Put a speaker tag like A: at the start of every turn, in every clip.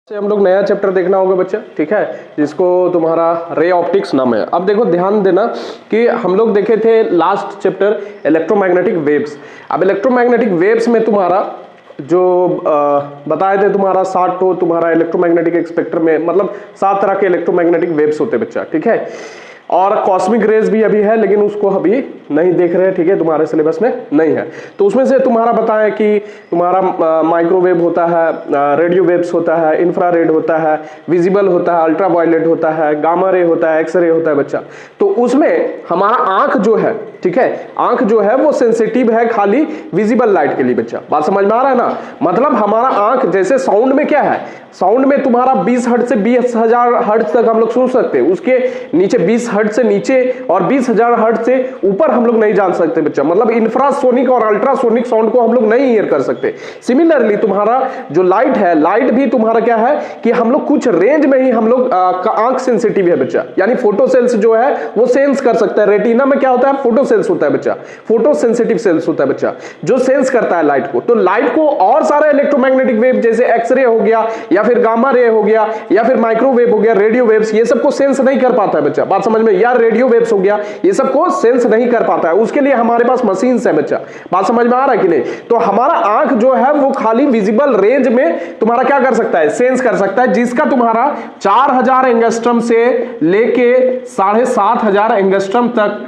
A: से हम लोग नया चैप्टर देखना होगा बच्चा, ठीक है, जिसको तुम्हारा रे ऑप्टिक्स नाम है। अब देखो ध्यान देना कि हम लोग देखे थे लास्ट चैप्टर इलेक्ट्रोमैग्नेटिक वेव्स। अब इलेक्ट्रोमैग्नेटिक वेव्स में तुम्हारा जो बताए थे तुम्हारा 60 तो तुम्हारा इलेक्ट्रोमैग्नेटिक स्पेक्ट्रम में मतलब 7 तरह के इलेक्ट्रोमैग्नेटिक वेव्स होते बच्चा, ठीक है। और कॉस्मिक रेज भी अभी है लेकिन उसको अभी नहीं देख रहे हैं, ठीक है, तुम्हारे सिलेबस में नहीं है। तो उसमें से तुम्हारा बताएं कि तुम्हारा माइक्रोवेव होता है, रेडियो वेव्स होता है, इंफ्रारेड होता है, विजिबल होता है, अल्ट्रावायलेट होता है, गामा रे होता है, एक्सरे होता है बच्चा। तो उसमें हमारा आंख जो है, ठीक है, आंख जो है वो सेंसिटिव है खाली विजिबल लाइट के लिए बच्चा। बात समझ में आ रहा है ना? मतलब हमारा आंख जैसे साउंड में क्या है, साउंड में तुम्हारा 20 हर्ट्ज से 20,000 हर्ट्ज तक हम लोग सुन सकते हैं, उसके नीचे 20 हर्ट्ज से नीचे और 20,000 हर्ट्ज से ऊपर हम लोग नहीं जान सकते बच्चा। मतलब इंफ्रासोनिक और अल्ट्रासोनिक साउंड को हम लोग नहीं हियर कर सकते। सिमिलरली तुम्हारा जो लाइट है, लाइट भी तुम्हारा क्या है कि हम लोग कुछ रेंज में ही हम लोग आंख सेंसिटिव है बच्चा, यानी फोटो सेल्स जो है वो सेंस कर सकता है। रेटिना में क्या होता है, फोटो सेल्स होता है बच्चा, फोटो सेंसिटिव सेल्स होता है बच्चा, जो सेंस करता है लाइट को। तो लाइट को और सारा इलेक्ट्रोमैग्नेटिक वेव जैसे एक्सरे हो गया या फिर गामा रे हो गया या फिर माइक्रोवेव हो गया, रेडियो वेव्स, ये सब को सेंस नहीं कर पाता है बच्चा। बात समझ में? या रेडियो वेव्स हो गया, ये सब को सेंस नहीं कर पाता है। उसके लिए हमारे पास मशीन्स है बच्चा। बात समझ में आ रहा है कि नहीं? तो हमारा आंख जो है वो खाली विजिबल रेंज में तुम्हारा क्या कर सकता है, सेंस कर सकता है, जिसका तुम्हारा 4000 एंगस्ट्रम से लेके 7500 एंगस्ट्रम तक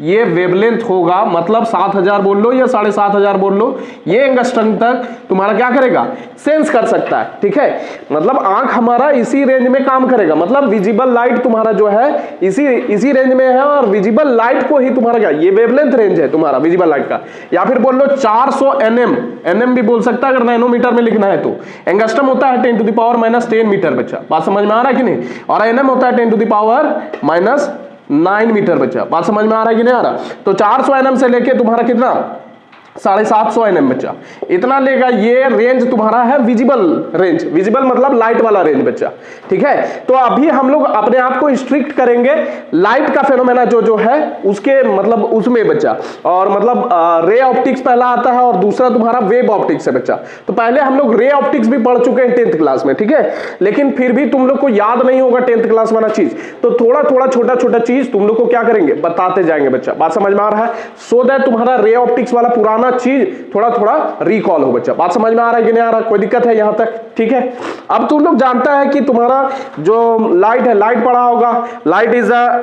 A: ये वेवलेंथ होगा। मतलब 7000 बोल लो या 7500 बोल लो, ये एंगस्ट्रम तक तुम्हारा क्या करेगा, सेंस कर सकता है, ठीक है। मतलब आंख हमारा इसी रेंज में काम करेगा। मतलब विजिबल लाइट तुम्हारा जो है इसी रेंज में है और विजिबल लाइट को ही तुम्हारा क्या, ये वेवलेंथ रेंज है तुम्हारा विजिबल लाइट का। या फिर बोल लो 400 एनएम भी बोल सकता है अगर नैनोमीटर में लिखना है तो। एंगस्ट्रम होता है 10⁻⁻10 मीटर बच्चा। बात समझ में आ रहा है कि नहीं? और एनएम होता है 10⁻⁹ मीटर बच्चा। बात समझ में आ रहा है कि नहीं आ रहा? तो 400 एनएम से लेके तुम्हारा कितना 750 एनएम बच्चा, इतना लेगा। ये रेंज तुम्हारा है विजिबल रेंज। विजिबल मतलब लाइट वाला रेंज बच्चा, ठीक है। तो अभी हम लोग अपने आप को स्ट्रिक्ट करेंगे लाइट का फेनोमेना जो है उसके मतलब उसमें बच्चा। और मतलब रे ऑप्टिक्स पहला आता है और दूसरा तुम्हारा वेव ऑप्टिक्स है बच्चा। तो पहले हम लोग रे ऑप्टिक्स भी पढ़ चुके हैं 10th क्लास में, ठीक है। लेकिन फिर भी तुम लोग को याद नहीं होगा 10th क्लास वाला चीज, तो थोड़ा थोड़ा छोटा छोटा चीज तुम लोग को क्या करेंगे, बताते जाएंगे बच्चा। बात समझ में आ रहा है? सो दैट तुम्हारा रे ऑप्टिक्स वाला पुराना चीज थोड़ा थोड़ा रिकॉल हो बच्चा। बात समझ में आ रहा है कि नहीं आ रहा? कोई दिक्कत है यहां तक? ठीक है। अब तुम लोग जानता है कि तुम्हारा जो लाइट है, लाइट पढ़ा होगा, light is a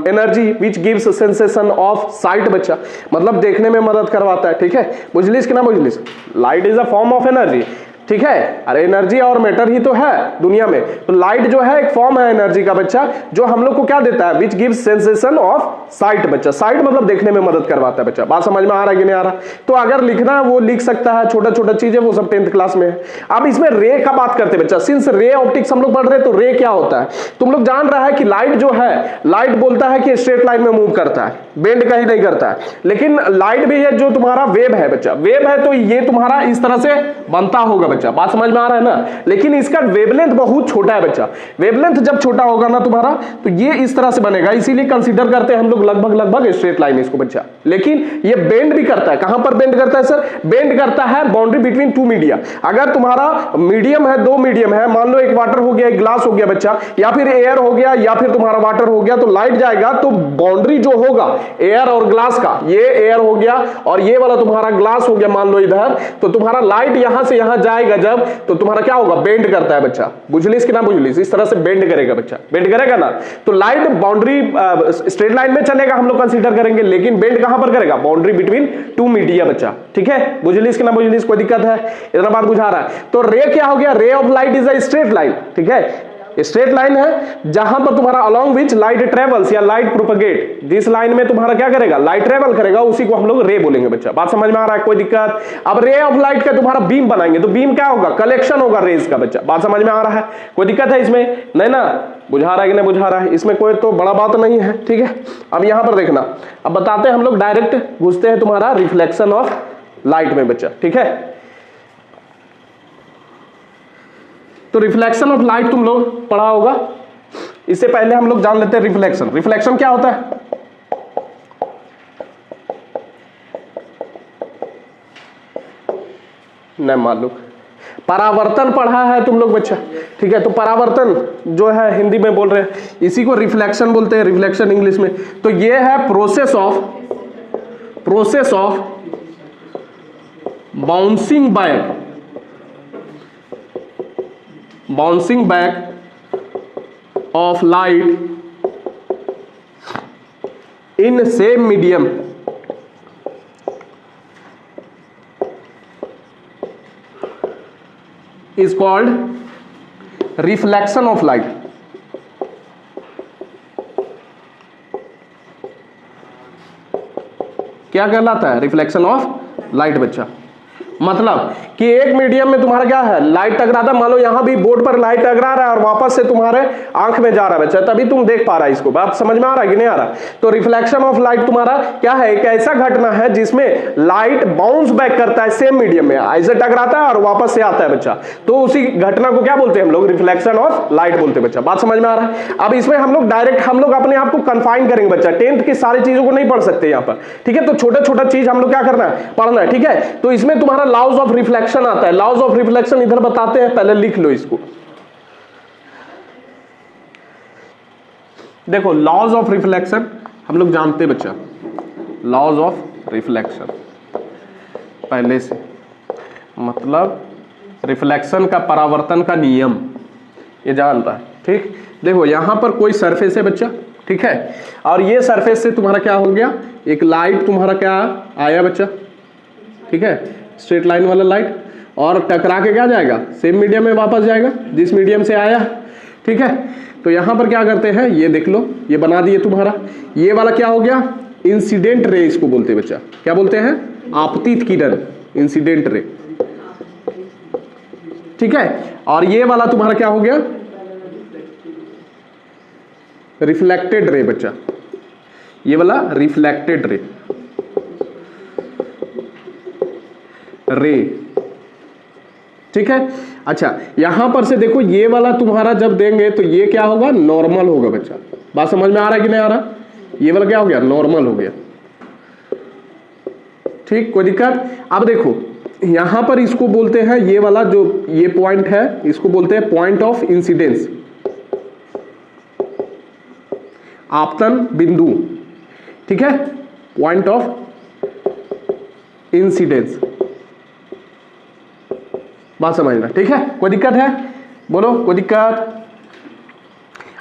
A: energy which gives sensation of site बच्चा। मतलब देखने में मदद करवाता है, ठीक है। बुझलिस कि ना बुझलिस? Light is a form of energy, ठीक है। अरे एनर्जी और मैटर ही तो है दुनिया में। तो लाइट जो है एक फॉर्म है एनर्जी का बच्चा, जो हम लोग को क्या देता है, which gives sensation of site बच्चा। साइट मतलब देखने में मदद करवाता है बच्चा। बात समझ में आ रहा है कि नहीं आ रहा? तो अगर लिखना है वो लिख सकता है, छोटा छोटा चीज है वो सब 10th क्लास में है। अब इसमें रे का बात करते हैं बच्चा। सिंस रे ऑप्टिक्स हम लोग पढ़ रहे हैं तो रे क्या होता है तुम लोग जान रहा है कि लाइट जो है, लाइट बोलता है कि स्ट्रेट लाइन में मूव करता है, बेंड कहीं नहीं करता है। लेकिन लाइट भी है जो तुम्हारा वेव है बच्चा। वेव है तो ये तुम्हारा इस तरह से बनता होगा बच्चा। बात समझ में आ रहा है ना? लेकिन इसका वेवलेंथ बहुत छोटा है बच्चा। वेवलेंथ जब छोटा होगा ना तुम्हारा तो ये इस तरह से बनेगा, इसीलिए कंसीडर करते हैं हम लोग लगभग स्ट्रेट लाइन इसको बच्चा। लेकिन ये बेंड भी करता है। कहां पर बेंड करता है सर? बेंड करता है बाउंड्री बिटवीन टू मीडिया। अगर तुम्हारा मीडियम है, दो मीडियम है, मान लो एक वाटर हो गया, एक ग्लास हो गया बच्चा, या फिर एयर हो गया या फिर तुम्हारा वाटर हो गया, तो लाइट जाएगा तो बाउंड्री जो होगा एयर और ग्लास का, ये एयर हो गया और ये वाला तुम्हारा ग्लास हो गया मान लो इधर, तो तुम्हारा लाइट यहां से यहां जाएगा जब, तो तुम्हारा क्या होगा, बेंड करता है बच्चा। बुझलिस कि ना बुझलिस? इस तरह से बेंड करेगा बच्चा, बेंड करेगा ना। तो लाइट बाउंड्री स्ट्रेट लाइन में चलेगा हम लोग कंसीडर करेंगे, लेकिन बेंड कहां पर करेगा, बाउंड्री बिटवीन टू मीडिया बच्चा, ठीक है। बुझलिस कि ना बुझलिस? कोई दिक्कत है? इतना बात बुझा रहा है? तो रे क्या हो गया, ray of light is a straight line, ठीक है। स्ट्रेट लाइन है जहां पर तुम्हारा अलोंग विच लाइट ट्रेवल्स या लाइट प्रोपगेट, जिस लाइन में तुम्हारा क्या करेगा, लाइट ट्रेवल करेगा, उसी को हम लोग रे बोलेंगे बच्चा। बात समझ में आ रहा है? कोई दिक्कत? अब रे ऑफ लाइट का तुम्हारा बीम बनाएंगे तो बीम क्या होगा, कलेक्शन होगा रेज का बच्चा। बात समझ में आ रहा है? कोई दिक्कत है इसमें? नहीं ना? बुझा रहा है कि नहीं बुझा रहा है? इसमें कोई तो बड़ा बात नहीं है, ठीक है। अब यहां पर देखना, अब बताते हैं हम लोग, डायरेक्ट घुसते हैं तुम्हारा रिफ्लेक्शन ऑफ लाइट में बच्चा, ठीक है। तो रिफ्लेक्शन ऑफ लाइट तुम लोग पढ़ा होगा। इससे पहले हम लोग जान लेते हैं रिफ्लेक्शन। रिफ्लेक्शन क्या होता है? नहीं मालूम? परावर्तन पढ़ा है तुम लोग बच्चा, ठीक है। तो परावर्तन जो है हिंदी में बोल रहे हैं, इसी को रिफ्लेक्शन बोलते हैं, रिफ्लेक्शन इंग्लिश में। तो ये है process of bouncing back of light in same medium is called reflection of light। क्या कहलाता है? रिफ्लेक्शन ऑफ लाइट बच्चा। मतलब कि एक मीडियम में तुम्हारा क्या है, लाइट टकराता है। मान लो यहां भी बोर्ड पर लाइट टकरा रहा है और वापस से तुम्हारे आंख में जा रहा है बच्चा, तभी तुम देख पा रहा है इसको। बात समझ में आ रहा है कि नहीं आ रहा? तो रिफ्लेक्शन ऑफ लाइट तुम्हारा क्या है, एक ऐसा घटना है जिसमें लाइट बाउंस बैक करता है सेम मीडियम में, ऐसे टकराता है और वापस से आता है बच्चा। तो उसी घटना को क्या बोलते हैं हम लोग? रिफ्लेक्शन ऑफ लाइट बोलते हैं बच्चा। बात समझ में आ रहा है? अब इसमें हम लोग डायरेक्ट हम लोग अपने आप को कंफाइन करेंगे बच्चा, 10th की सारी चीजों को नहीं पढ़ सकते यहां पर, ठीक है। तो छोटा छोटा चीज हम लोग क्या करना है, पढ़ना है, ठीक है। तो इसमें तुम्हारा लॉज ऑफ रिफ्लेक्शन आता है। लॉज ऑफ रिफ्लेक्शन इधर बताते हैं, पहले लिख लो इसको। देखो लॉज ऑफ रिफ्लेक्शन हम लोग जानते हैं बच्चा, लॉज ऑफ रिफ्लेक्शन पहले से, मतलब रिफ्लेक्शन का, परावर्तन का नियम ये जानता है, ठीक। देखो यहां पर कोई सरफेस है बच्चा, ठीक है, और ये सरफेस से तुम्हारा क्या हो गया, एक लाइट तुम्हारा क्या आया बच्चा, ठीक है, स्ट्रेट लाइन वाला लाइट, और टकरा के क्या जाएगा, सेम मीडियम में वापस जाएगा जिस मीडियम से आया, ठीक है। तो यहां पर क्या करते हैं, ये देख लो, ये बना दिए तुम्हारा, ये वाला क्या हो गया, इंसिडेंट रे इसको बोलते हैं बच्चा। क्या बोलते हैं? आपतित किरण, इंसिडेंट रे, ठीक है। और ये वाला तुम्हारा क्या हो गया, रिफ्लेक्टेड रे बच्चा, ये वाला रिफ्लेक्टेड रे, ठीक है। अच्छा यहां पर से देखो, ये वाला तुम्हारा जब देंगे तो ये क्या होगा, नॉर्मल होगा बच्चा। बात समझ में आ रहा है कि नहीं आ रहा? ये वाला क्या हो गया, नॉर्मल हो गया, ठीक, कोई दिक्कत? अब देखो यहां पर इसको बोलते हैं, ये वाला जो ये पॉइंट है इसको बोलते हैं पॉइंट ऑफ इंसिडेंस, आपतन बिंदु, ठीक है, पॉइंट ऑफ इंसिडेंस। बात समझना, ठीक है, कोई दिक्कत है? बोलो कोई दिक्कत?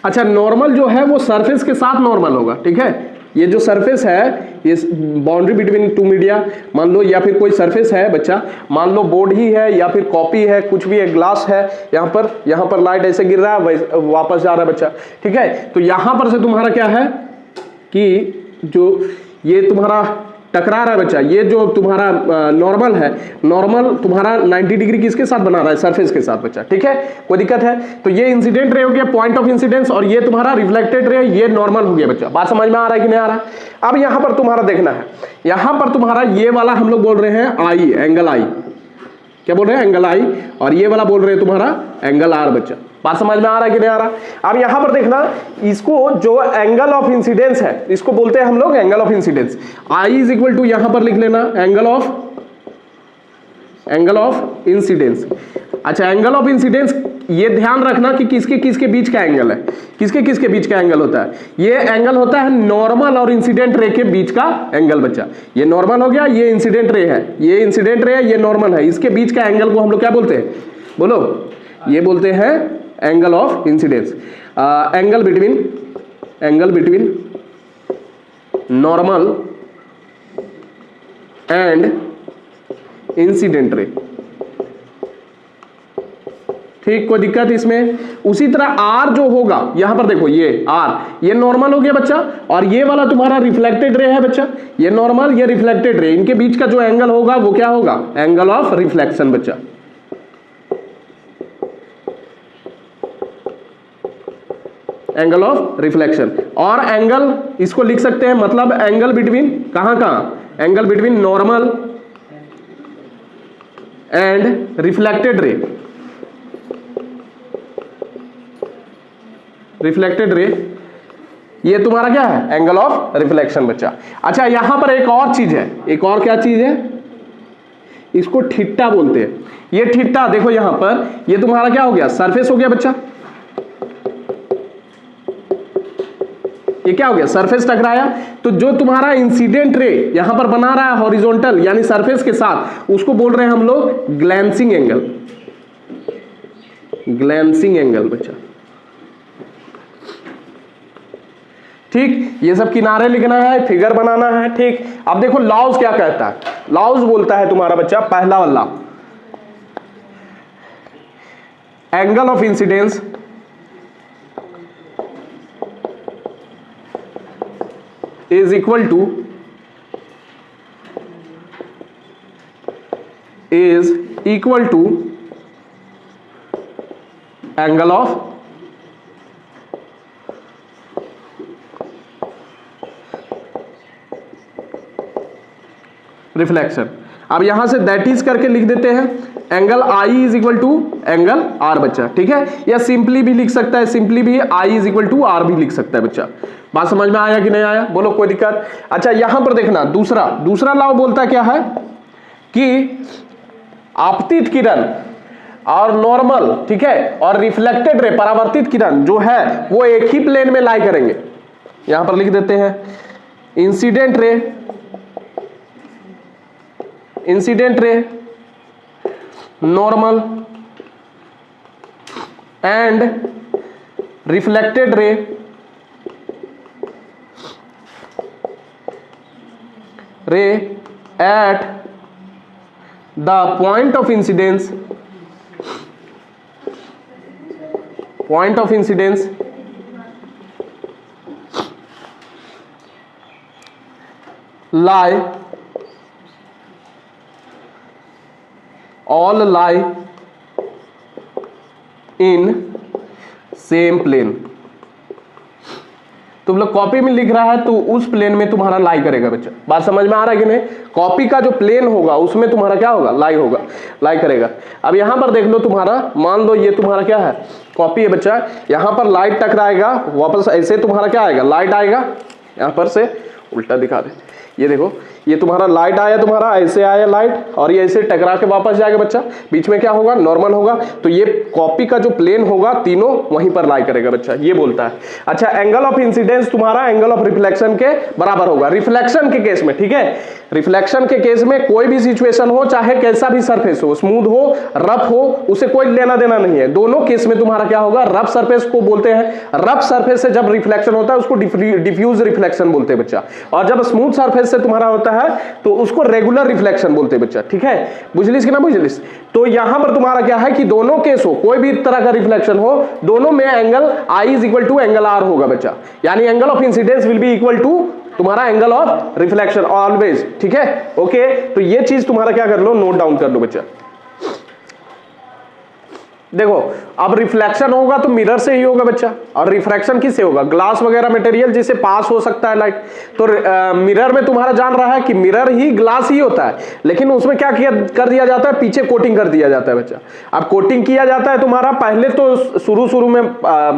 A: अच्छा नॉर्मल जो है वो सरफेस के साथ नॉर्मल होगा, ठीक है। ये जो सरफेस है, ये बाउंड्री बिटवीन टू मीडिया मान लो, या फिर कोई सरफेस है बच्चा, मान लो बोर्ड ही है या फिर कॉपी है, कुछ भी है, ग्लास है, यहाँ पर लाइट ऐसे गिर रहा है, वापस जा रहा है बच्चा, ठीक है। तो यहां पर से तुम्हारा क्या है कि जो ये तुम्हारा टकरा रहा है बच्चा, ये जो तुम्हारा नॉर्मल है, नॉर्मल तुम्हारा 90 डिग्री किसके साथ बना रहा है, सरफेस के साथ बच्चा, ठीक है, कोई दिक्कत है? तो ये इंसिडेंट रे हो गया, पॉइंट ऑफ इंसिडेंस, और ये तुम्हारा रिफ्लेक्टेड रे, ये नॉर्मल हो गया बच्चा। बात समझ में आ रहा है कि नहीं आ रहा? अब यहां पर तुम्हारा देखना है, यहां पर तुम्हारा ये वाला हम लोग बोल रहे हैं आई, एंगल आई, क्या बोल रहे हैं, एंगल आई, और ये वाला बोल रहे हैं तुम्हारा एंगल आर बच्चा। बात समझ में आ रहा है कि नहीं आ रहा? अब यहां पर देखना, इसको जो एंगल ऑफ इंसिडेंस है इसको बोलते हैं हम लोग angle of incidence. I is equal to, यहां पर लिख लेना एंगल ऑफ इंसिडेंस। अच्छा एंगल ऑफ इंसिडेंस, ये ध्यान रखना कि किसके किसके बीच का एंगल है, किसके किसके बीच का एंगल होता है, ये एंगल होता है नॉर्मल और इंसिडेंट रे के बीच का एंगल बच्चा। ये नॉर्मल हो गया, ये इंसिडेंट रे है, ये इंसिडेंट रे है, ये नॉर्मल है, इसके बीच का एंगल को हम लोग क्या बोलते हैं, बोलो? ये बोलते हैं angle of incidence. Angle between normal and incident ray, ठीक, कोई दिक्कत इसमें? उसी तरह आर जो होगा, यहां पर देखो ये आर, ये नॉर्मल हो गया बच्चा, और ये वाला तुम्हारा रिफ्लेक्टेड रे है बच्चा, ये नॉर्मल, ये रिफ्लेक्टेड रे, इनके बीच का जो एंगल होगा वो क्या होगा, एंगल ऑफ रिफ्लेक्शन बच्चा। एंगल ऑफ रिफ्लेक्शन, और एंगल इसको लिख सकते हैं, मतलब एंगल बिटवीन कहां, angle between normal and reflected ray, reflected ray, ये तुम्हारा क्या है, एंगल ऑफ रिफ्लेक्शन बच्चा। अच्छा यहां पर एक और चीज है, एक और क्या चीज है, इसको थीटा बोलते हैं। ये थीटा देखो यहां पर, ये तुम्हारा क्या हो गया, सरफेस हो गया बच्चा। ये क्या हो गया, सरफेस टकराया। तो जो तुम्हारा इंसिडेंट रे यहां पर बना रहा है हॉरिजॉन्टल यानी सरफेस के साथ, उसको बोल रहे हैं हम लोग ग्लैंसिंग एंगल। ग्लैंसिंग एंगल बच्चा, ठीक। ये सब किनारे लिखना है, फिगर बनाना है, ठीक। अब देखो लॉज क्या कहता है। लॉज बोलता है तुम्हारा बच्चा, पहला वाला, angle of incidence is equal to angle of reflection. अब यहां से दैट इज करके लिख देते हैं, angle I is equal to angle R बच्चा, ठीक है। या सिंपली भी लिख सकता है, सिंपली भी आई इज इक्वल टू आर भी लिख सकता है बच्चा। बात समझ में आया कि नहीं आया, बोलो कोई दिक्कत। अच्छा यहां पर देखना, दूसरा लॉ बोलता क्या है कि आपतित किरण और नॉर्मल, ठीक है, और रिफ्लेक्टेड रे परावर्तित किरण जो है वो एक ही प्लेन में लाई करेंगे। यहां पर लिख देते हैं incident ray, normal and reflected ray at the point of incidence all lie in same plane। तुम लोग कॉपी में लिख रहा है तो उस प्लेन में तुम्हारा लाई करेगा बच्चा। बात समझ में आ रहा है कि नहीं। कॉपी का जो प्लेन होगा उसमें तुम्हारा क्या होगा, लाई करेगा। अब यहां पर देख लो, तुम्हारा मान लो ये तुम्हारा क्या है, कॉपी है बच्चा। यहां पर लाइट टकराएगा, वापस ऐसे तुम्हारा क्या आएगा, लाइट आएगा। यहां पर से उल्टा दिखा दे, ये देखो, ये तुम्हारा लाइट आया, तुम्हारा ऐसे आया लाइट, और ये ऐसे टकरा के वापस जाएगा बच्चा। बीच में क्या होगा, नॉर्मल होगा। तो ये कॉपी का जो प्लेन होगा तीनों वहीं पर लाई करेगा बच्चा, ये बोलता है। अच्छा एंगल ऑफ इंसिडेंस तुम्हारा एंगल ऑफ रिफ्लेक्शन के बराबर होगा रिफ्लेक्शन के केस में, ठीक है। रिफ्लेक्शन के केस में कोई भी सिचुएशन हो, चाहे कैसा भी सरफेस हो, स्मूथ हो, रफ हो, उसे कोई लेना देना नहीं है। दोनों केस में तुम्हारा क्या होगा, रफ सरफेस को बोलते हैं। रफ सरफेस से जब रिफ्लेक्शन होता है उसको डिफ्यूज रिफ्लेक्शन बोलते हैं बच्चा। और जब स्मूथ सरफेस से तुम्हारा होता है तो उसको रेगुलर रिफ्लेक्शन बोलते हैं बच्चा, ठीक है। बुझलिस कि ना बुझलिस। तो यहां पर तुम्हारा क्या है कि दोनों केस हो, कोई भी तरह का रिफ्लेक्शन हो, दोनों में angle I is equal to angle R होगा बच्चा। यानी angle of incidence will be equal to तुम्हारा एंगल ऑफ रिफ्लेक्शन ऑलवेज, ठीक है। ओके, तो ये चीज तुम्हारा क्या कर लो, नोट डाउन कर लो बच्चा। देखो अब रिफ्लेक्शन होगा तो मिरर से ही होगा बच्चा, और रिफ्रैक्शन किससे होगा, ग्लास वगैरह मटेरियल जिससे पास हो सकता है लाइट। तो मिरर में तुम्हारा जान रहा है कि मिरर ही ग्लास ही होता है, लेकिन उसमें क्या किया कर दिया जाता है, पीछे कोटिंग कर दिया जाता है बच्चा। अब कोटिंग किया जाता है तुम्हारा, पहले तो शुरू में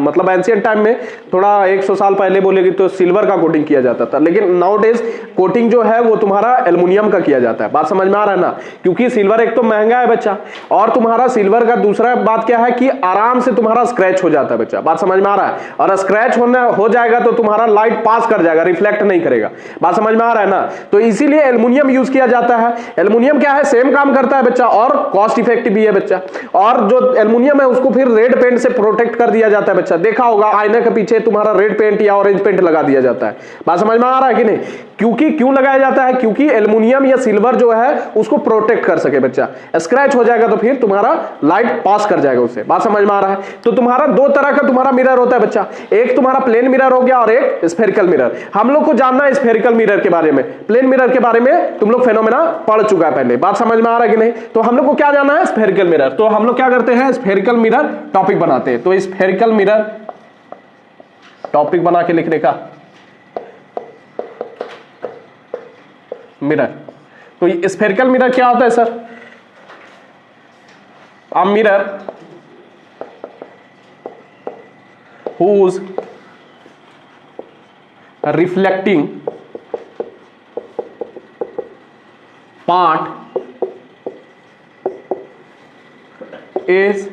A: मतलब एंशिएंट टाइम में, थोड़ा 100 साल पहले बोलेगी तो सिल्वर का कोटिंग किया जाता था, लेकिन नाउ डेज कोटिंग जो है वो तुम्हारा एल्युमिनियम का किया जाता है। बात समझ में आ रहा है ना, क्योंकि सिल्वर एक तो महंगा है बच्चा, और तुम्हारा सिल्वर का दूसरा बात क्या है कि आराम से तुम्हारा स्क्रैच हो जाता है बच्चा। बात समझ में आ रहा है, और स्क्रैच हो जाएगा तो तुम्हारा लाइट पास कर जाएगा, रिफ्लेक्ट नहीं करेगा। बात समझ में आ रहा है ना। तो इसीलिए एल्युमिनियम यूज किया जाता है। एल्युमिनियम क्या है, सेम काम करता है बच्चा, और कॉस्ट इफेक्टिव भी है बच्चा। और जो एल्युमिनियम है उसको फिर रेड पेंट से प्रोटेक्ट कर दिया जाता है बच्चा। देखा होगा आईने के पीछे तुम्हारा रेड पेंट या ऑरेंज पेंट लगा दिया जाता है। बात समझ में आ रहा है कि नहीं। क्यों लगाया जाता है, क्योंकि एल्युमिनियम या सिल्वर जो है उसको प्रोटेक्ट कर सके बच्चा। स्क्रैच हो जाएगा तो फिर तुम्हारा लाइट पास कर जाएगा उससे। बात समझ में आ रहा है। तो तुम्हारा दो तरह का तुम्हारा मिरर होता है बच्चा, एक तुम्हारा प्लेन मिरर हो गया और एक स्फेरिकल मिरर। हम लोग को जानना है स्फेरिकल मिरर के बारे में, प्लेन मिरर के बारे में तुम लोग फेनोमेना पढ़ चुका है पहले। बात समझ में आ रहा है कि नहीं। तो हम लोग को क्या जानना है, स्फेरिकल मिरर। तो हम लोग क्या करते हैं, स्फेरिकल मिरर टॉपिक बनाते हैं। तो स्फेरिकल मिरर टॉपिक बना के लिखने का मिरर। तो स्फेरिकल मिरर क्या होता है sir, a mirror whose reflecting part is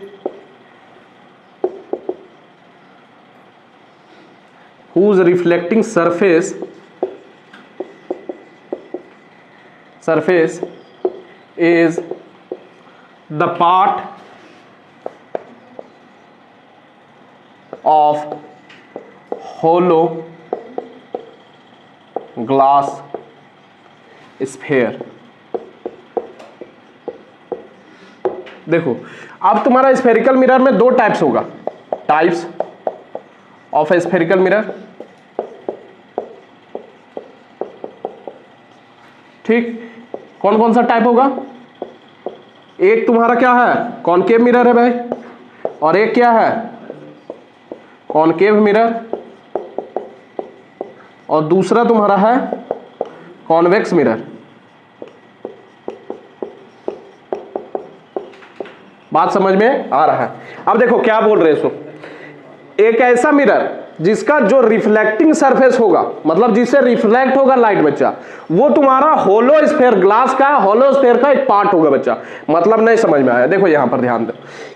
A: whose reflecting surface is the part of hollow glass sphere। देखो अब तुम्हारा स्फेरिकल मिरर में दो टाइप्स होगा, टाइप्स ऑफ स्फेरिकल मिरर। ठीक, कौन कौन सा टाइप होगा? एक तुम्हारा क्या है, कॉनकेव मिरर है भाई, और एक क्या है, कॉनकेव मिरर, और दूसरा तुम्हारा है कॉन्वेक्स मिरर। बात समझ में आ रहा है? अब देखो क्या बोल रहे सो, एक ऐसा मिरर जिसका जो रिफ्लेक्टिंग सरफेस होगा, मतलब जिससे रिफ्लेक्ट होगा लाइट बच्चा, वो तुम्हारा होलो स्फेयर ग्लास का, होलो स्फेयर का एक पार्ट होगा बच्चा। मतलब नहीं समझ में आया? देखो यहां पर ध्यान दो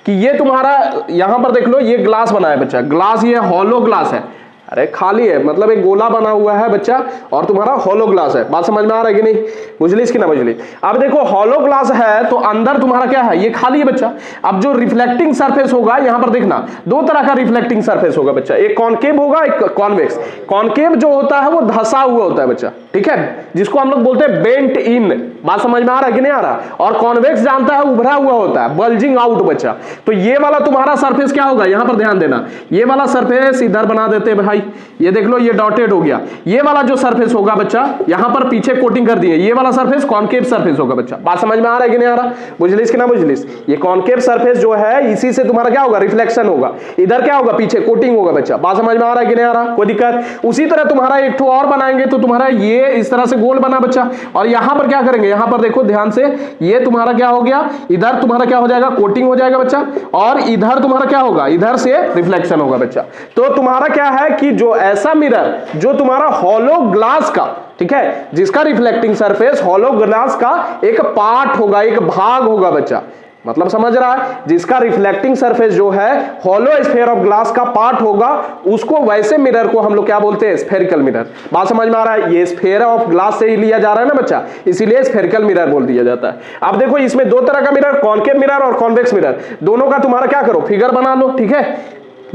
A: कि ये तुम्हारा, यहां पर देख लो ये ग्लास बना है बच्चा, ग्लास ये होलो ग्लास है, अरे खाली है, मतलब एक गोला बना हुआ है बच्चा, और तुम्हारा होलो ग्लास है। बात समझ में आ रहा है कि नहीं? बुझली कि ना बुझली? अब देखो होलो ग्लास है तो अंदर तुम्हारा क्या है, ये खाली है बच्चा। अब जो रिफ्लेक्टिंग सरफेस होगा, यहां पर देखना दो तरह का रिफ्लेक्टिंग सरफेस होगा बच्चा, एक कॉनकेव होगा, एक कॉन्वेक्स। कॉनकेव जो होता है वो धंसा हुआ होता है बच्चा, ठीक है, जिसको हम लोग बोलते हैं बेंट इन। बात समझ में आ रहा है कि नहीं आ रहा? और कॉन्वेक्स जानता है उभरा हुआ होता है, बल्जिंग आउट बच्चा। तो ये वाला तुम्हारा सरफेस क्या होगा, यहां पर ध्यान देना, ये वाला सरफेस इधर बना देते हैं भाई, ये देख लो ये डॉटेड हो गया। ये वाला जो सरफेस होगा बच्चा, यहां पर पीछे कोटिंग कर दिए, ये वाला सरफेस कॉनकेव सरफेस होगा बच्चा। बात समझ में आ रहा है कि नहीं आ रहा? बुझलिस कि ना बुझलिस? ये कॉनकेव सरफेस जो है, इसी से तुम्हारा क्या होगा, रिफ्लेक्शन होगा। इधर क्या होगा, पीछे कोटिंग होगा बच्चा। बात समझ में आ रहा है कि नहीं आ रहा? कोई दिक्कत? उसी तरह तुम्हारा एक ठो और बनाएंगे तो तुम्हारा ये इस तरह से गोल बना बच्चा, और यहां पर क्या करेंगे, यहां पर देखो ध्यान से, ये तुम्हारा क्या हो गया, इधर तुम्हारा क्या हो जाएगा, कोटिंग हो जाएगा बच्चा, और इधर तुम्हारा क्या होगा, इधर से रिफ्लेक्शन होगा बच्चा। तो तुम्हारा क्या है कि जो ऐसा मिरर जो तुम्हारा होलो ग्लास का, ठीक है, जिसका रिफ्लेक्टिंग सरफेस होलो ग्लास का एक पार्ट होगा, एक भाग होगा बच्चा। मतलब समझ रहा है, जिसका रिफ्लेक्टिंग सरफेस जो है होलो स्फेयर ऑफ ग्लास का पार्ट होगा, उसको, वैसे मिरर को हम लोग क्या बोलते हैं, स्फेरिकल मिरर। बात समझ में आ रहा है? ये स्फेयर ऑफ ग्लास से ही लिया जा रहा है ना बच्चा, इसीलिए स्फेरिकल मिरर बोल दिया जाता है। अब देखो इसमें दो तरह का मिरर, कॉनकेव मिरर और कॉन्वेक्स मिरर, दोनों का तुम्हारा क्या करो, फिगर बना लो, ठीक है,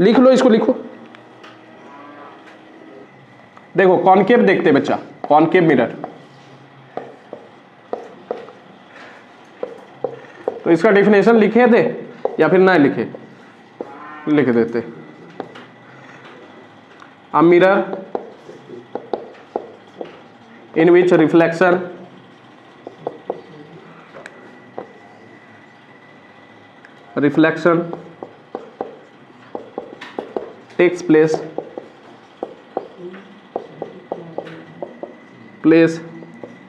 A: लिख लो, इसको लिखो। देखो कॉनकेव देखते बच्चा, कॉनकेव मिरर, तो इसका डेफिनेशन लिखे थे या फिर नहीं लिखे? लिख देते। A mirror in which reflection takes place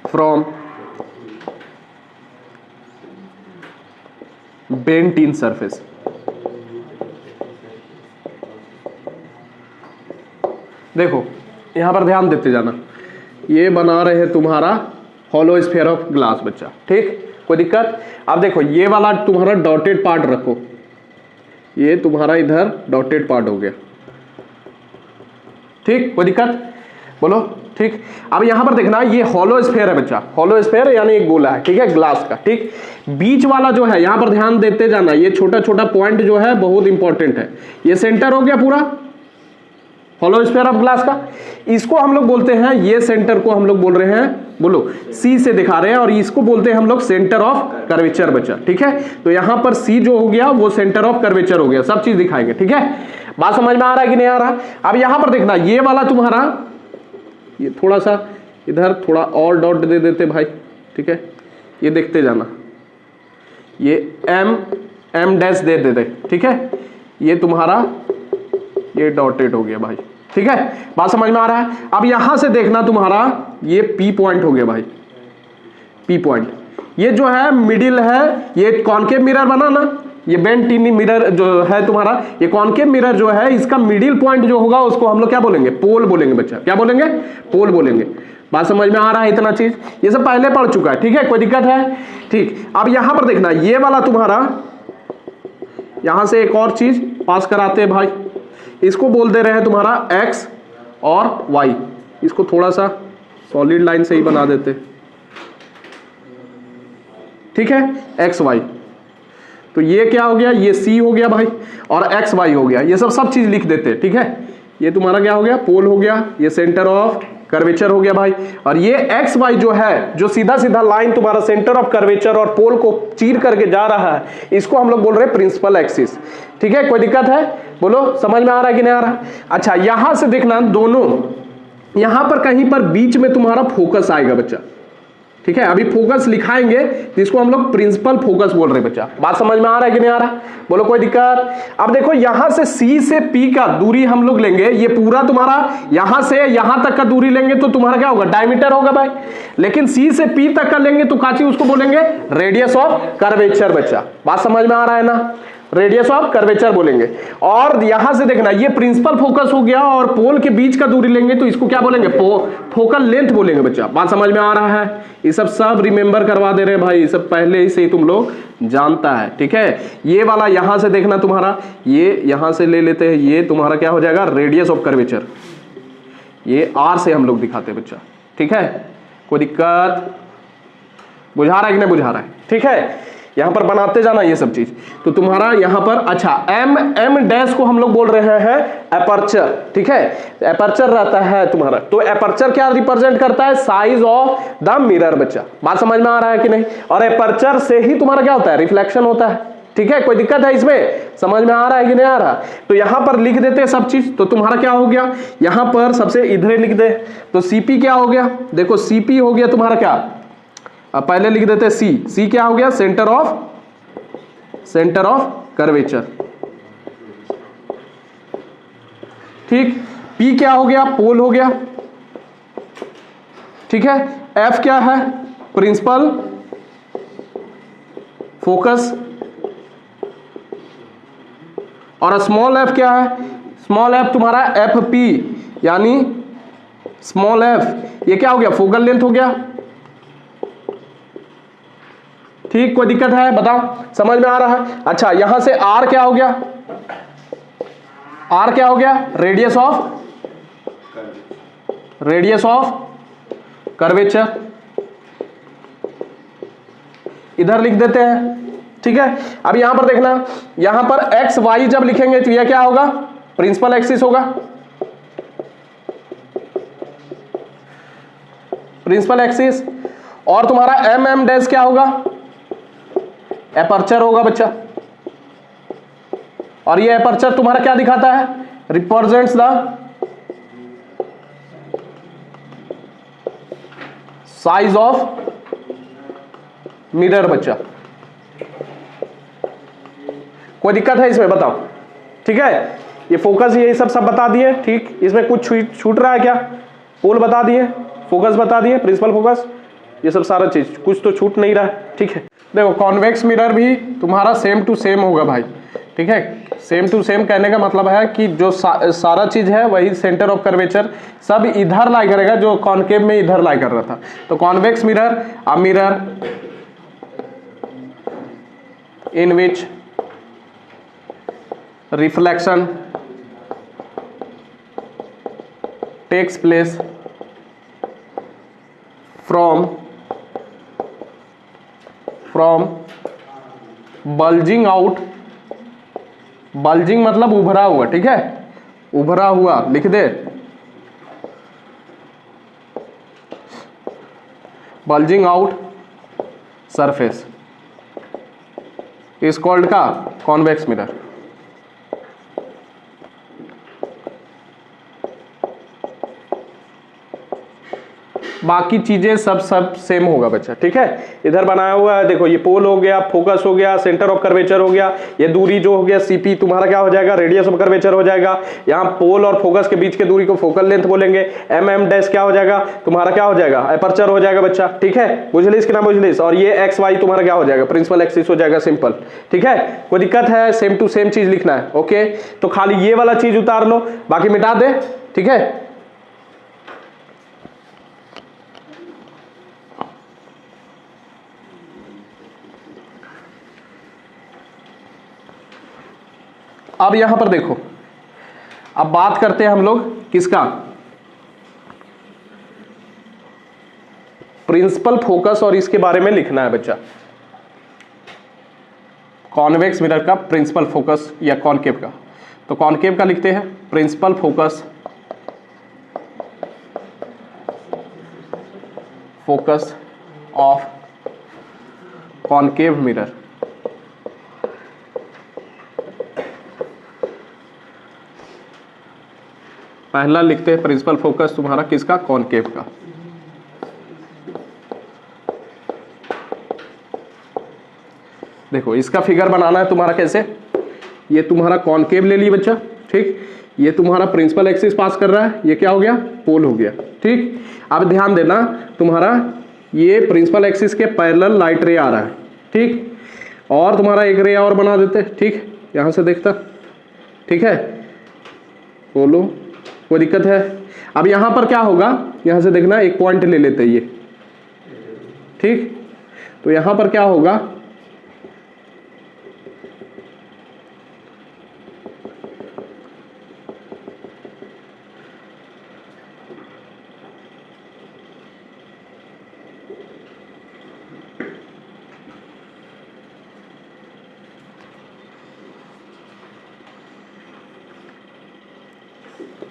A: from bent in surface। देखो यहां पर ध्यान देते जाना, ये बना रहे हैं तुम्हारा होलो स्फेयर ऑफ ग्लास बच्चा, ठीक, कोई दिक्कत? अब देखो ये वाला तुम्हारा डॉटेड पार्ट रखो, ये तुम्हारा इधर डॉटेड पार्ट हो गया, ठीक, कोई दिक्कत? बोलो, ठीक। अब यहां पर देखना, ये होलो स्फेयर है बच्चा, होलो स्फेयर यानी एक गोला है, ठीक है, ग्लास का, ठीक। बीच वाला जो है, यहां पर ध्यान देते जाना, ये छोटा छोटा पॉइंट जो है बहुत इंपॉर्टेंट है। ये सेंटर हो गया पूरा होलो स्फेयर ऑफ ग्लास का, इसको हम लोग बोलते हैं, ये सेंटर को हम लोग बोल रहे हैं, बोलो, सी से दिखा रहे हैं, और इसको बोलते हैं हम लोग सेंटर ऑफ कर्वेचर बच्चा, ठीक है। तो यहां पर सी जो हो गया वो सेंटर ऑफ कर्वेचर हो गया, सब चीज दिखाएंगे, ठीक है। बात समझ में आ रहा है कि नहीं आ रहा? अब यहां पर देखना, ये वाला तुम्हारा, ये थोड़ा सा इधर थोड़ा और डॉट दे देते भाई, ठीक है, ये देखते जाना, ये एम डैश दे देते, ठीक है, ये तुम्हारा ये डॉटेड हो गया भाई, ठीक है। बात समझ में आ रहा है? अब यहां से देखना तुम्हारा ये पी पॉइंट हो गया भाई, पी पॉइंट, ये जो है मिडिल है, ये कॉनकेव मिरर बना ना, ये बेंट इन मिरर जो है तुम्हारा, ये कॉनकेव मिरर जो है, इसका मिडिल पॉइंट जो होगा उसको हम लोग क्या बोलेंगे, पोल बोलेंगे बच्चा, क्या बोलेंगे, पोल बोलेंगे। बात समझ में आ रहा है? इतना चीज ये सब पहले पढ़ चुका है, ठीक है, कोई दिक्कत है? ठीक। अब यहां पर देखना, ये वाला तुम्हारा यहां से एक और चीज पास कराते हैं भाई, इसको बोल दे रहे हैं तुम्हारा x और y। इसको थोड़ा सा सॉलिड लाइन से ही बना देते, ठीक है, एक्स वाई। तो ये क्या हो गया, ये सी हो गया भाई, और एक्स वाई हो गया, ये सब चीज लिख देते, ठीक है। ये तुम्हारा क्या हो गया, पोल हो गया, ये सेंटर ऑफ कर्वेचर हो गया भाई, और ये एक्स वाई जो है, जो सीधा सीधा लाइन तुम्हारा सेंटर ऑफ कर्वेचर और पोल को चीर करके जा रहा है, इसको हम लोग बोल रहे हैं प्रिंसिपल एक्सिस, ठीक है। कोई दिक्कत है, बोलो, समझ में आ रहा है कि नहीं आ रहा। अच्छा, यहां से देखना दोनों, यहां पर कहीं पर बीच में तुम्हारा फोकस आएगा बच्चा, ठीक है। अभी फोकस लिखाएंगे जिसको हम लोग प्रिंसिपल फोकस बोल रहे हैं बच्चा। बात समझ में आ रहा है कि नहीं आ रहा, बोलो कोई दिक्कत। अब देखो यहां से C से P का दूरी हम लोग लेंगे, ये पूरा तुम्हारा यहां से यहां तक का दूरी लेंगे तो तुम्हारा क्या होगा, डायमीटर होगा भाई। लेकिन C से P तक का लेंगे तो काची उसको बोलेंगे रेडियस ऑफ कर्वेचर बच्चा। बात समझ में आ रहा है ना, रेडियस ऑफ कर्वेचर बोलेंगे। और यहां से देखना, ये प्रिंसिपल फोकस हो गया, और पोल के बीच का दूरी लेंगे तो इसको क्या बोलेंगे, फोकल लेंथ बोलेंगे बच्चा। बात समझ में आ रहा है, ये सब रिमेंबर करवा दे रहे हैं भाई, सब पहले ही से तुम लोग जानता है, ठीक है। ये वाला यहां से देखना तुम्हारा, ये यहां से ले लेते हैं, ये तुम्हारा क्या हो जाएगा, रेडियस ऑफ कर्वेचर, ये R से हम लोग दिखाते हैं बच्चा, ठीक है। कोई दिक्कत, बुझा रहा है कि नहीं बुझा रहा है, ठीक है। यहां पर बनाते जाना ये सब चीज। तो तुम्हारा यहां पर अच्छा एम डैश को हम लोग बोल रहे हैं एपर्चर, ठीक है। एपर्चर रहता है तुम्हारा, तो एपर्चर क्या रिप्रेजेंट करता है, साइज ऑफ द मिरर बच्चा। बात समझ में आ रहा है कि नहीं। और एपर्चर से ही तुम्हारा क्या होता है, रिफ्लेक्शन होता है, ठीक है। कोई दिक्कत है इसमें, समझ में आ रहा है कि नहीं आ रहा। तो यहां पर लिख देते हैं सब चीज। तो तुम्हारा क्या हो गया, यहां पर सबसे इधर लिख दे, तो सीपी क्या हो गया, देखो सीपी हो गया तुम्हारा क्या, अब पहले लिख देते हैं सी क्या हो गया, सेंटर ऑफ कर्वेचर, ठीक। पी क्या हो गया, पोल हो गया, ठीक है। एफ क्या है, प्रिंसिपल फोकस, और स्मॉल एफ क्या है, स्मॉल एफ तुम्हारा एफ पी, यानी स्मॉल एफ ये क्या हो गया, फोकल लेंथ हो गया, ठीक। कोई दिक्कत है बताओ, समझ में आ रहा है। अच्छा, यहां से आर क्या हो गया, आर क्या हो गया, रेडियस ऑफ कर्वेचर, इधर लिख देते हैं, ठीक है। अब यहां पर देखना, यहां पर एक्स वाई जब लिखेंगे तो यह क्या होगा, प्रिंसिपल एक्सिस होगा, प्रिंसिपल एक्सिस। और तुम्हारा एम डैश क्या होगा, एपर्चर होगा बच्चा। और ये एपर्चर तुम्हारा क्या दिखाता है, represents the size of mirror बच्चा। कोई दिक्कत है इसमें बताओ, ठीक है। ये फोकस ये सब बता दिए, ठीक। इसमें कुछ छूट रहा है क्या, पोल बता दिए, फोकस बता दिए, प्रिंसिपल फोकस, ये सब सारा चीज, कुछ तो छूट नहीं रहा है, ठीक है। देखो कॉन्वेक्स मिरर भी तुम्हारा सेम टू सेम होगा भाई, ठीक है। सेम टू सेम कहने का मतलब है कि जो सारा चीज है वही सेंटर ऑफ कर्वेचर सब इधर लाई करेगा, जो कॉनकेव में इधर लाई कर रहा था। तो convex mirror, a mirror in which reflection takes place from bulging out, bulging मतलब उभरा हुआ, ठीक है, उभरा हुआ लिख दे, bulging out surface is called का कॉन्वेक्स मिरर। बाकी चीजें सब सेम होगा बच्चा, ठीक है। इधर बनाया हुआ है देखो, ये पोल हो गया, फोकस हो गया, सेंटर ऑफ कर्वेचर हो गया, ये दूरी जो हो गया सीपी तुम्हारा क्या हो जाएगा, रेडियस ऑफ कर्वेचर हो जाएगा। यहाँ पोल और फोकस के बीच के दूरी को फोकल लेंथ बोलेंगे। एम डैश क्या हो जाएगा तुम्हारा, क्या हो जाएगा, एपर्चर हो जाएगा बच्चा, ठीक है। बुझलिस कि ना बुझलिस। और ये एक्स वाई तुम्हारा क्या हो जाएगा, प्रिंसिपल एक्सिस हो जाएगा, सिंपल, ठीक है। कोई दिक्कत है, सेम टू सेम चीज लिखना है, ओके। तो खाली ये वाला चीज उतार लो, बाकी मिटा दे, ठीक है। अब यहां पर देखो, अब बात करते हैं हम लोग किसका, प्रिंसिपल फोकस, और इसके बारे में लिखना है बच्चा, कॉन्वेक्स मिरर का प्रिंसिपल फोकस या कॉनकेव का। तो कॉनकेव का लिखते हैं principal focus, focus of concave mirror. पहला लिखते हैं प्रिंसिपल फोकस तुम्हारा किसका, कॉनकेव का। देखो इसका फिगर बनाना है तुम्हारा कैसे, ये तुम्हारा कॉनकेव ले ली बच्चा, ठीक, ये तुम्हारा प्रिंसिपल एक्सिस पास कर रहा है, ये क्या हो गया, पोल हो गया, ठीक। अब ध्यान देना तुम्हारा ये प्रिंसिपल एक्सिस के पैरेलल लाइट रे आ रहा है, ठीक, और तुम्हारा एक रे और बना देते, ठीक, यहां से देखता, ठीक है, बोलो कोई दिक्कत है। अब यहां पर क्या होगा, यहां से देखना एक पॉइंट ले लेते हैं ये, ठीक, तो यहां पर क्या होगा,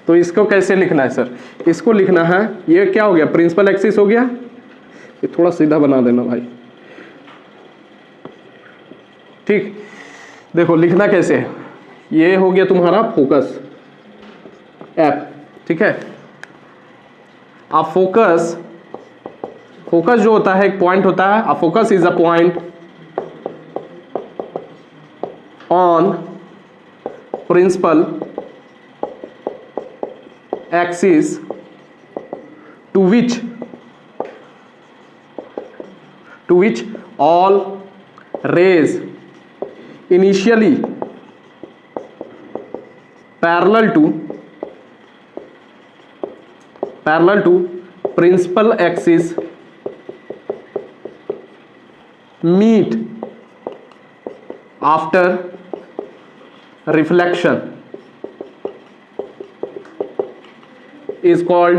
A: तो इसको कैसे लिखना है सर, इसको लिखना है, ये क्या हो गया, प्रिंसिपल एक्सिस हो गया, ये थोड़ा सीधा बना देना भाई, ठीक। देखो लिखना कैसे है, ये हो गया तुम्हारा फोकस एफ, ठीक है। अब फोकस, फोकस जो होता है एक पॉइंट होता है, अब focus is a point on principal axis to which all rays initially parallel to principal axis meet after reflection is called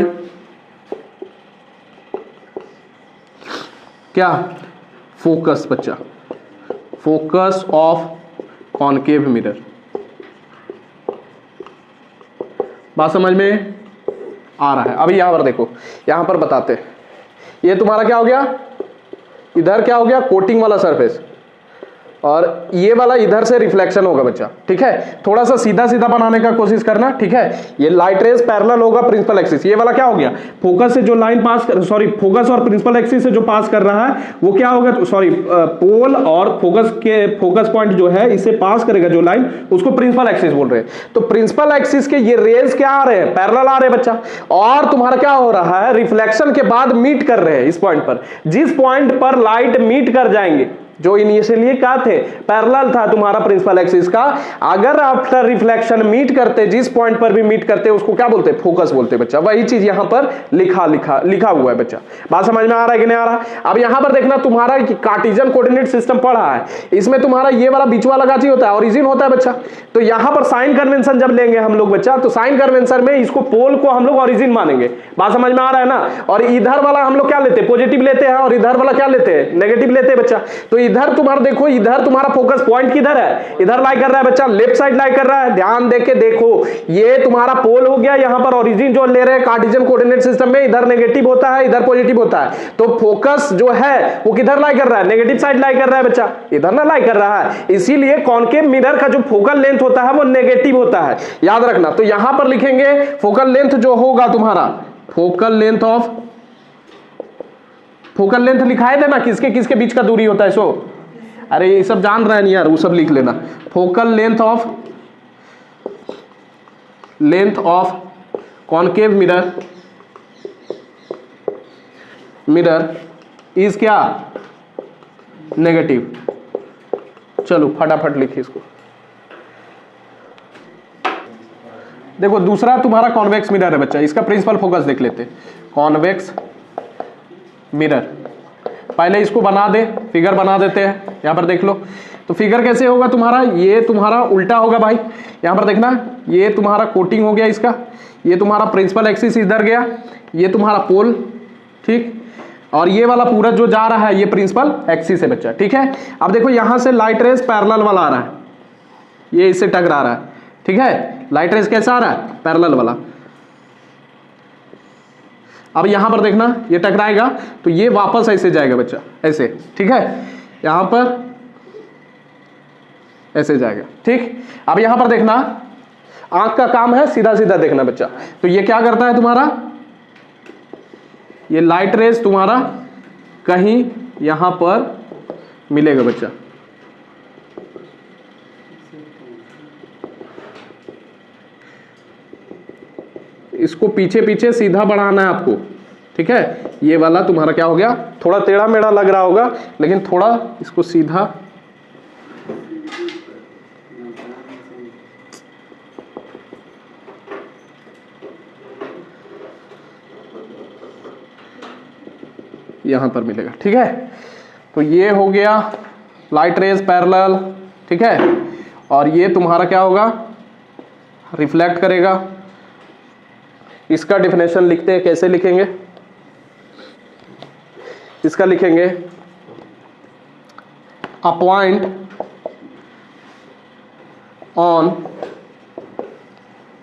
A: क्या, फोकस बच्चा, फोकस ऑफ कॉनकेव मिरर। बात समझ में आ रहा है। अभी यहां पर देखो, यहां पर बताते हैं, ये तुम्हारा क्या हो गया, इधर क्या हो गया, कोटिंग वाला सरफेस, और ये वाला इधर से रिफ्लेक्शन होगा बच्चा, ठीक है। थोड़ा सा सीधा सीधा बनाने का कोशिश करना, ठीक है। ये लाइट रेज पैरेलल होगा प्रिंसिपल एक्सिस, ये वाला क्या हो गया, फोकस से जो लाइन पास कर, सॉरी फोकस और प्रिंसिपल एक्सिस से जो पास कर रहा है वो क्या होगा, सॉरी पोल और फोकस के, फोकस पॉइंट जो है इससे पास करेगा जो लाइन, उसको प्रिंसिपल एक्सिस बोल रहे हैं। तो प्रिंसिपल एक्सिस के ये रेज क्या आ रहे हैं, पैरेलल आ रहे हैं बच्चा, और तुम्हारा क्या हो रहा है, रिफ्लेक्शन के बाद मीट कर रहे हैं इस पॉइंट पर। जिस पॉइंट पर लाइट मीट कर जाएंगे, जो इनिशियली क्या थे, पैरेलल था तुम्हारा प्रिंसिपल एक्सिस का, अगर आफ्टर रिफ्लेक्शन मीट करते, जिस पॉइंट पर भी मीट करते उसको क्या बोलते, फोकस बोलते बच्चा। वही चीज यहां पर लिखा हुआ है बच्चा। बात समझ में आ रहा है कि नहीं आ रहा। अब यहां पर देखना तुम्हारा कार्टेशियन कोऑर्डिनेट सिस्टम पढ़ा है, इसमें तुम्हारा ये वाला बीच वाला गाची होता है, ओरिजिन होता है बच्चा। तो यहां पर साइन कन्वेंशन जब लेंगे हम लोग बच्चा, तो साइन कन्वेंशन में इसको पोल को हम लोग ओरिजिन मानेंगे। बात समझ में आ रहा है ना। और इधर वाला हम लोग क्या लेते हैं, पॉजिटिव लेते हैं, और इधर वाला क्या लेते हैं, नेगेटिव लेते हैं बच्चा। तो इधर तुम्हारा देखो, इधर तुम्हारा फोकस पॉइंट किधर है, इधर लाई कर रहा है बच्चा, लेफ्ट साइड लाई कर रहा है। ध्यान देके देखो, ये तुम्हारा पोल हो गया, यहां पर ओरिजिन जो ले रहे हैं कार्टेशियन कोऑर्डिनेट सिस्टम में, इधर नेगेटिव होता है, इधर पॉजिटिव होता है। तो फोकस जो है वो किधर लाई कर रहा है, नेगेटिव साइड लाई कर रहा है बच्चा, इधर ना लाई कर रहा है। इसीलिए कॉनकेव मिरर का जो फोकल लेंथ होता है वो नेगेटिव होता है, याद रखना। तो यहां पर लिखेंगे फोकल लेंथ जो होगा तुम्हारा, focal length of, focal length लिखाए देना किसके किसके बीच का दूरी होता है। सो अरे ये सब जान रहे हैं यार, वो सब लिख लेना। Focal length of concave mirror is क्या, नेगेटिव। चलो फटाफट लिखिए इसको। देखो दूसरा तुम्हारा कॉन्वेक्स मिरर है बच्चा, इसका प्रिंसिपल फोकस देख लेते हैं। कॉन्वेक्स मिरर, पहले इसको बना दे, फिगर बना देते हैं, यहां पर देख लो। तो फिगर कैसे होगा तुम्हारा, ये तुम्हारा उल्टा होगा भाई। यहां पर देखना, ये तुम्हारा कोटिंग हो गया इसका, ये तुम्हारा प्रिंसिपल एक्सिस इधर गया, ये तुम्हारा पोल, ठीक, और ये वाला पूरा जो जा रहा है ये प्रिंसिपल एक्सिस है बच्चा, ठीक है। अब देखो यहां से लाइट रेस पैरेलल वाला आ रहा है, ये इससे टकरा रहा है, ठीक है। लाइट रेस कैसा आ रहा है, पैरेलल वाला। अब यहां पर देखना, ये टकराएगा तो ये वापस ऐसे जाएगा बच्चा, ऐसे, ठीक है, यहां पर ऐसे जाएगा, ठीक। अब यहां पर देखना, आंख का काम है सीधा सीधा देखना बच्चा, तो ये क्या करता है तुम्हारा, ये लाइट रेस तुम्हारा कहीं यहां पर मिलेगा बच्चा, इसको पीछे पीछे सीधा बढ़ाना है आपको, ठीक है। ये वाला तुम्हारा क्या हो गया, थोड़ा टेढ़ा मेढ़ा लग रहा होगा, लेकिन थोड़ा इसको सीधा, यहां पर मिलेगा, ठीक है। तो ये हो गया लाइट रेज पैरेलल, ठीक है। और ये तुम्हारा क्या होगा, रिफ्लेक्ट करेगा। इसका डिफिनेशन लिखते हैं, कैसे लिखेंगे, इसका लिखेंगे a point on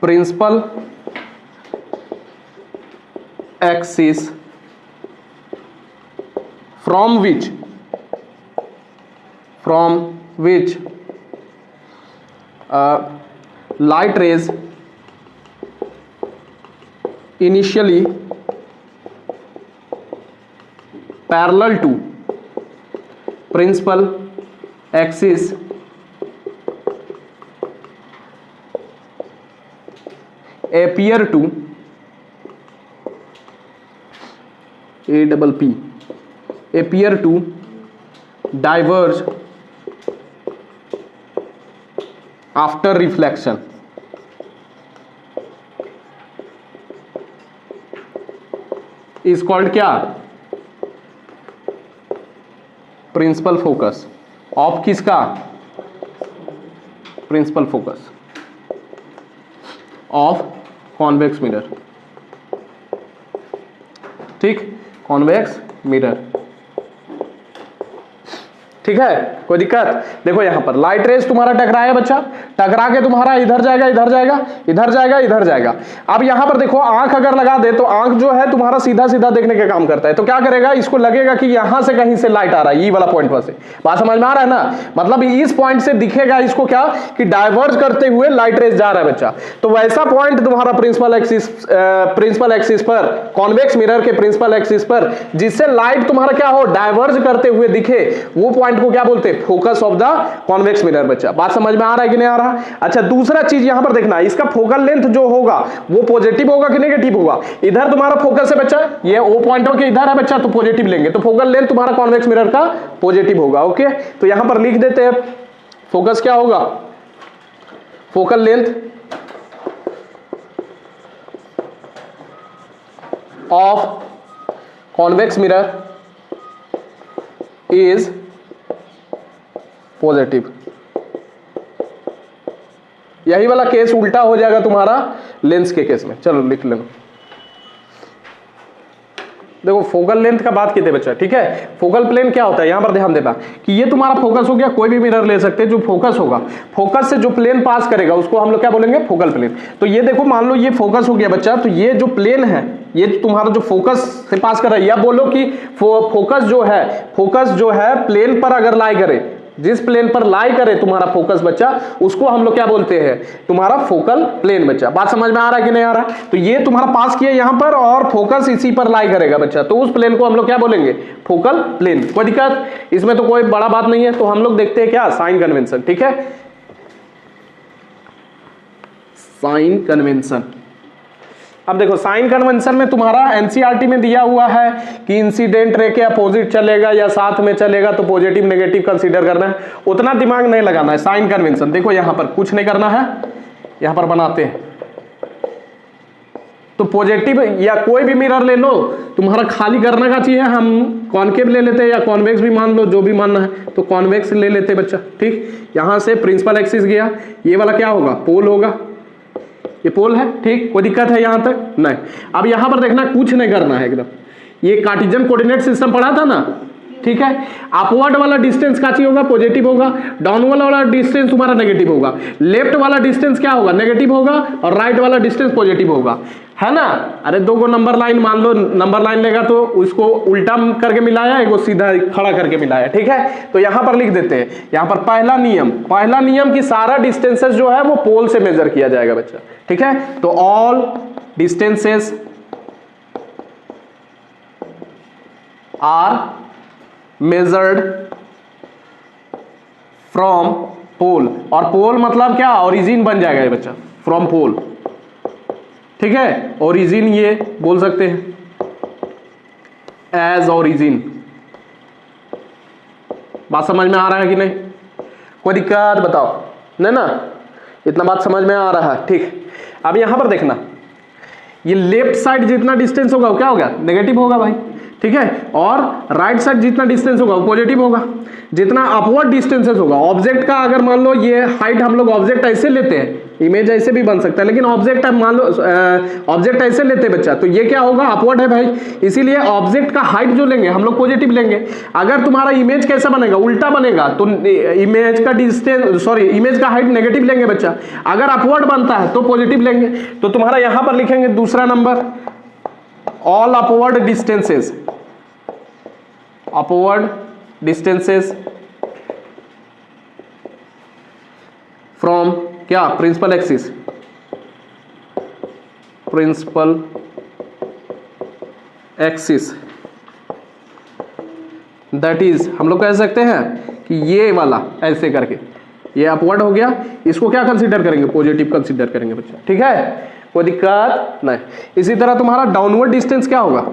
A: principal axis from which light rays initially parallel to principal axis appear to appear to diverge after reflection is called क्या, प्रिंसिपल फोकस ऑफ किसका, principal focus of convex mirror, ठीक, convex mirror, ठीक है। कोई दिक्कत, देखो यहां पर लाइट रेस तुम्हारा टकराया बच्चा, टकरा के तुम्हारा इधर जाएगा, इधर जाएगा, इधर जाएगा, इधर जाएगा। अब यहां पर देखो, आंख अगर लगा दे तो आंख जो है तुम्हारा सीधा सीधा देखने का काम करता है, तो क्या करेगा, इसको लगेगा कि यहां से कहीं से लाइट आ रहा है, ये वाला पॉइंट पर से, बात समझ में आ रहा है ना, मतलब इस पॉइंट से दिखेगा इसको क्या, कि डाइवर्ज करते हुए लाइट रेस जा रहा है बच्चा। तो वैसा पॉइंट तुम्हारा प्रिंसिपल एक्सिस पर, कॉन्वेक्स मिरर के प्रिंसिपल एक्सिस पर, जिससे लाइट तुम्हारा क्या हो, डाइवर्ज करते हुए दिखे, वो पॉइंट को क्या बोलते हैं, focus of the convex mirror बच्चा। बात समझ में आ रहा है कि नहीं आ रहा। अच्छा, दूसरा चीज यहां पर देखना, इसका फोकल लेंथ जो होगा वो पॉजिटिव होगा कि नेगेटिव होगा। इधर तुम्हारा फोकस है बच्चा, ये ओ पॉइंट के इधर है बच्चा, तो पॉजिटिव लेंगे, तो फोकल लेंथ तुम्हारा कॉन्वेक्स मिरर का पॉजिटिव होगा। ओके, तो यहां पर लिख देते हैं फोकस क्या होगा, focal length of convex mirror is positive. यही वाला केस उल्टा हो जाएगा तुम्हारा लेंस के केस में। चलो लिख लेना, देखो फोकल लेंथ का बात की थी बच्चा, ठीक है। फोकल प्लेन क्या होता है, यहां पर ध्यान देना कि ये तुम्हारा फोकस हो गया, कोई भी मिरर ले सकते हैं, जो फोकस होगा, फोकस से जो प्लेन पास करेगा उसको हम लोग क्या बोलेंगे, फोकल प्लेन। तो ये देखो, मान लो ये फोकस हो गया बच्चा, तो ये जो प्लेन है, ये तुम्हारा जो फोकस से पास कर रहा है, या बोलो कि फोकस जो है प्लेन पर अगर लाई करे, जिस प्लेन पर लाई करे तुम्हारा फोकस बच्चा, उसको हम लोग क्या बोलते हैं, तुम्हारा फोकल प्लेन बच्चा। बात समझ में आ रहा है कि नहीं आ रहा। तो ये तुम्हारा पास किया यहां पर और फोकस इसी पर लाई करेगा बच्चा, तो उस प्लेन को हम लोग क्या बोलेंगे, फोकल प्लेन। कोई दिक्कत, इसमें तो कोई बड़ा बात नहीं है। तो हम लोग देखते हैं क्या, साइन कन्वेंशन, ठीक है। साइन कन्वेंशन, अब देखो साइन कन्वेंशन में तुम्हारा एनसीईआरटी में दिया हुआ है कि इंसिडेंट रे के अपोजिट चलेगा या साथ में चलेगा, तो पॉजिटिव नेगेटिव कंसीडर करना है, उतना दिमाग नहीं लगाना है। साइन कन्वेंशन देखो, यहां पर कुछ नहीं करना है, यहां पर बनाते हैं तो पॉजिटिव या कोई भी मिरर ले लो, तुम्हारा खाली करना का चाहिए, हम कॉनकेव ले लेते हैं या कॉन्वेक्स भी मान लो, जो भी मानना है तो कॉन्वेक्स ले लेते हैं बच्चा। ठीक, यहां से प्रिंसिपल एक्सिस गया, ये वाला क्या होगा, पोल होगा, ये पोल है। ठीक, कोई दिक्कत है यहां तक? नहीं। अब यहां पर देखना, कुछ नहीं करना है एकदम, ये कार्टेशियन कोऑर्डिनेट सिस्टम पढ़ा था ना, ठीक है। अपवर्ड वाला डिस्टेंस का होगा, पॉजिटिव होगा, डाउनवर्ड वाला डिस्टेंस तुम्हारा नेगेटिव होगा, लेफ्ट वाला डिस्टेंस क्या होगा, नेगेटिव होगा, और राइट वाला डिस्टेंस पॉजिटिव होगा, है ना। अरे दो को नंबर लाइन मान लो, नंबर लाइन लेगा तो उसको उल्टा करके मिलाया, एक सीधा खड़ा करके मिलाया, ठीक है। तो यहां पर लिख देते हैं, यहां पर पहला नियम कि सारा डिस्टेंसेस जो है वो पोल से मेजर किया जाएगा बच्चा, ठीक है। तो all distances are measured from pole, और पोल मतलब क्या, ओरिजिन बन जाएगा ये बच्चा, फ्रॉम पोल, ठीक है। ओरिजिन ये बोल सकते हैं, एज ओरिजिन। बात समझ में आ रहा है कि नहीं, कोई दिक्कत बताओ, नहीं ना, इतना बात समझ में आ रहा है, ठीक। अब यहां पर देखना, ये लेफ्ट साइड जितना डिस्टेंस होगा वो क्या होगा, नेगेटिव होगा भाई, ठीक है। और राइट साइड जितना डिस्टेंस होगा वो पॉजिटिव होगा। जितना अपवर्ड डिस्टेंसेस होगा ऑब्जेक्ट का, अगर मान लो ये हाइट, हम लोग ऑब्जेक्ट ऐसे लेते हैं, इमेज ऐसे भी बन सकता है, लेकिन ऑब्जेक्ट मान लो ऑब्जेक्ट ऐसे लेते हैं बच्चा, तो ये क्या होगा, अपवर्ड है भाई, इसीलिए ऑब्जेक्ट का हाइट जो लेंगे हम लोग पॉजिटिव लेंगे। अगर तुम्हारा इमेज कैसा बनेगा, उल्टा बनेगा, तो इमेज का डिस्टेंस, सॉरी, इमेज का हाइट नेगेटिव लेंगे बच्चा। अगर अपवर्ड बनता है तो पॉजिटिव लेंगे। तो तुम्हारा यहां पर लिखेंगे दूसरा number, all upward distances from क्या, प्रिंसिपल एक्सिस, दैट इज, हम लोग कह सकते हैं कि ये वाला ऐसे करके ये अपवर्ड हो गया, इसको क्या कंसीडर करेंगे, पॉजिटिव कंसीडर करेंगे बच्चा, ठीक है, कोई दिक्कत नहीं। इसी तरह तुम्हारा डाउनवर्ड डिस्टेंस क्या होगा,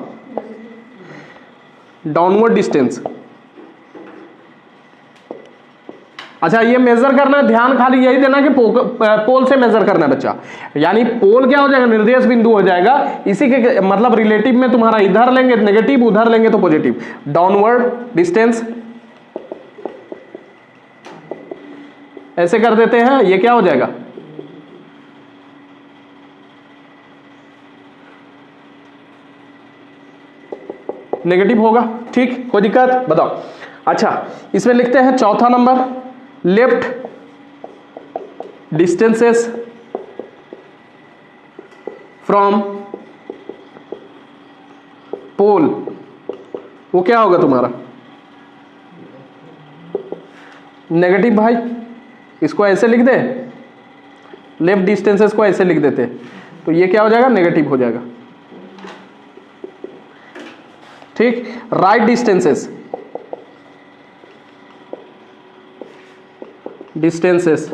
A: डाउनवर्ड डिस्टेंस, अच्छा ये मेजर करना है, ध्यान खाली यही देना कि पोल से मेजर करना है बच्चा, यानी पोल क्या हो जाएगा, निर्देश बिंदु हो जाएगा। इसी के मतलब रिलेटिव में तुम्हारा इधर लेंगे नेगेटिव, उधर लेंगे तो पॉजिटिव। डाउनवर्ड डिस्टेंस ऐसे कर देते हैं, ये क्या हो जाएगा, नेगेटिव होगा, ठीक, कोई दिक्कत बताओ। अच्छा इसमें लिखते हैं चौथा number, left distances from pole, वो क्या होगा तुम्हारा, नेगेटिव भाई। इसको ऐसे लिख दे, लेफ्ट डिस्टेंसेस को ऐसे लिख देते, तो ये क्या हो जाएगा, नेगेटिव हो जाएगा, ठीक। राइट डिस्टेंसेस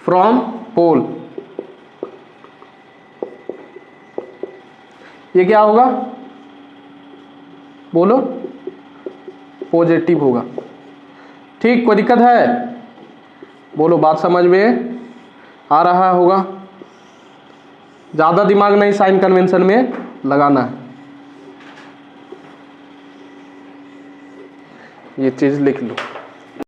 A: फ्रॉम पोल, ये क्या होगा, बोलो, पॉजिटिव होगा, ठीक, कोई दिक्कत है, बोलो, बात समझ में आ रहा होगा। ज्यादा दिमाग नहीं साइन कन्वेंशन में लगाना है, ये चीज लिख लो।